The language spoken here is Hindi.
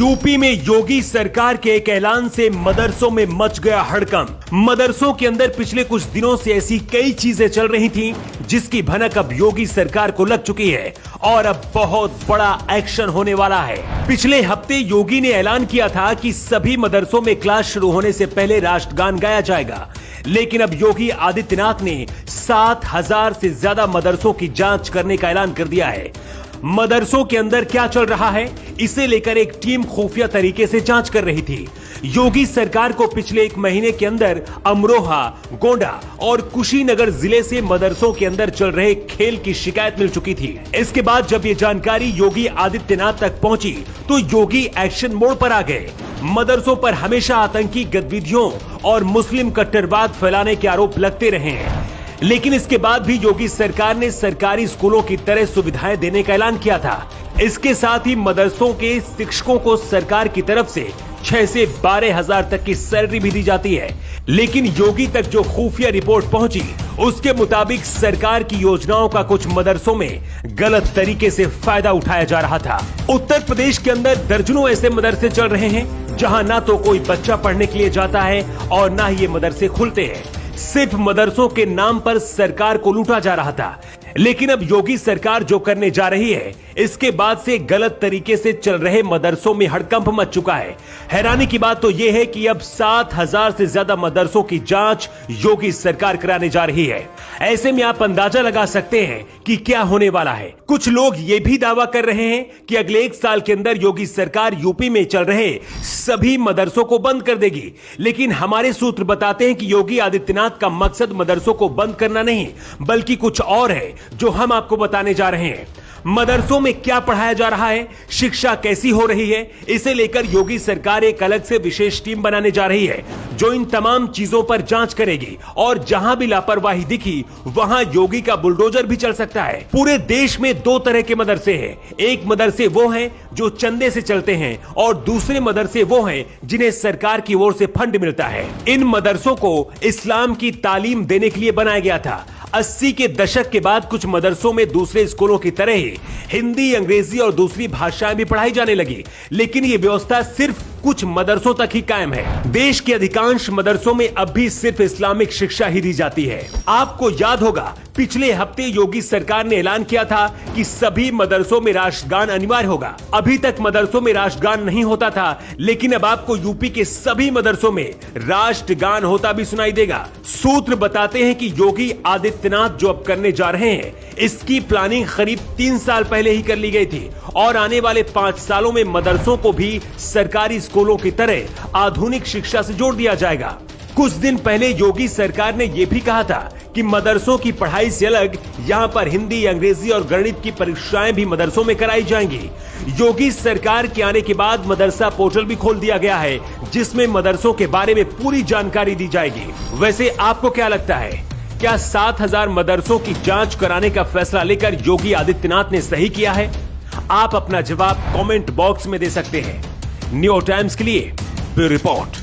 यूपी में योगी सरकार के एक ऐलान से मदरसों में मच गया हड़कंप। मदरसों के अंदर पिछले कुछ दिनों से ऐसी कई चीजें चल रही थीं, जिसकी भनक अब योगी सरकार को लग चुकी है और अब बहुत बड़ा एक्शन होने वाला है। पिछले हफ्ते योगी ने ऐलान किया था कि सभी मदरसों में क्लास शुरू होने से पहले राष्ट्रगान गाया जाएगा, लेकिन अब योगी आदित्यनाथ ने 7,000 से ज्यादा मदरसों की जांच करने का ऐलान कर दिया है। मदरसों के अंदर क्या चल रहा है, इसे लेकर एक टीम खुफिया तरीके से जांच कर रही थी। योगी सरकार को पिछले एक महीने के अंदर अमरोहा, गोंडा और कुशीनगर जिले से मदरसों के अंदर चल रहे खेल की शिकायत मिल चुकी थी। इसके बाद जब ये जानकारी योगी आदित्यनाथ तक पहुंची तो योगी एक्शन मोड पर आ गए। मदरसों पर हमेशा आतंकी गतिविधियों और मुस्लिम कट्टरवाद फैलाने के आरोप लगते रहे हैं, लेकिन इसके बाद भी योगी सरकार ने सरकारी स्कूलों की तरह सुविधाएं देने का ऐलान किया था। इसके साथ ही मदरसों के शिक्षकों को सरकार की तरफ से 6 से 12 हजार तक की सैलरी भी दी जाती है। लेकिन योगी तक जो खुफिया रिपोर्ट पहुंची, उसके मुताबिक सरकार की योजनाओं का कुछ मदरसों में गलत तरीके से फायदा उठाया जा रहा था। उत्तर प्रदेश के अंदर दर्जनों ऐसे मदरसे चल रहे हैं जहां ना तो कोई बच्चा पढ़ने के लिए जाता है और ना ही ये मदरसे खुलते हैं। सिर्फ मदरसों के नाम पर सरकार को लूटा जा रहा था। लेकिन अब योगी सरकार जो करने जा रही है, इसके बाद से गलत तरीके से चल रहे मदरसों में हड़कंप मच चुका है। हैरानी की बात तो यह है कि अब 7,000 से ज्यादा मदरसों की जांच योगी सरकार कराने जा रही है। ऐसे में आप अंदाजा लगा सकते हैं कि क्या होने वाला है। कुछ लोग ये भी दावा कर रहे हैं कि अगले 1 साल के अंदर योगी सरकार यूपी में चल रहे सभी मदरसों को बंद कर देगी। लेकिन हमारे सूत्र बताते हैं कि योगी आदित्यनाथ का मकसद मदरसों को बंद करना नहीं, बल्कि कुछ और है जो हम आपको बताने जा रहे हैं। मदरसों में क्या पढ़ाया जा रहा है, शिक्षा कैसी हो रही है, इसे लेकर योगी सरकार एक अलग से विशेष टीम बनाने जा रही है जो इन तमाम चीजों पर जांच करेगी। और जहां भी लापरवाही दिखी वहां योगी का बुलडोजर भी चल सकता है। पूरे देश में 2 तरह के मदरसे हैं। एक मदरसे वो हैं जो चंदे से चलते हैं और दूसरे मदरसे वो हैं जिन्हें सरकार की ओर से फंड मिलता है। इन मदरसों को इस्लाम की तालीम देने के लिए बनाया गया था। 80 के दशक के बाद कुछ मदरसों में दूसरे स्कूलों की तरह ही हिंदी, अंग्रेजी और दूसरी भाषाएं भी पढ़ाई जाने लगी, लेकिन ये व्यवस्था सिर्फ कुछ मदरसों तक ही कायम है। देश के अधिकांश मदरसों में अब भी सिर्फ इस्लामिक शिक्षा ही दी जाती है। आपको याद होगा, पिछले हफ्ते योगी सरकार ने ऐलान किया था कि सभी मदरसों में राष्ट्रगान अनिवार्य होगा। अभी तक मदरसों में राष्ट्रगान नहीं होता था, लेकिन अब आपको यूपी के सभी मदरसों में राष्ट्रगान होता भी सुनाई देगा। सूत्र बताते हैं कि योगी आदित्यनाथ जो अब करने जा रहे हैं, इसकी प्लानिंग करीब 3 साल पहले ही कर ली गई थी और आने वाले 5 सालों में मदरसों को भी सरकारी स्कूलों की तरह आधुनिक शिक्षा से जोड़ दिया जाएगा। कुछ दिन पहले योगी सरकार ने यह भी कहा था कि मदरसों की पढ़ाई से अलग यहां पर हिंदी, अंग्रेजी और गणित की परीक्षाएं भी मदरसों में कराई जाएंगी। योगी सरकार के आने के बाद मदरसा पोर्टल भी खोल दिया गया है, जिसमें मदरसों के बारे में पूरी जानकारी दी जाएगी। वैसे आपको क्या लगता है, क्या 7,000 मदरसों की जांच कराने का फैसला लेकर योगी आदित्यनाथ ने सही किया है? आप अपना जवाब कमेंट बॉक्स में दे सकते हैं। न्यू टाइम्स के लिए ब्यूरो रिपोर्ट।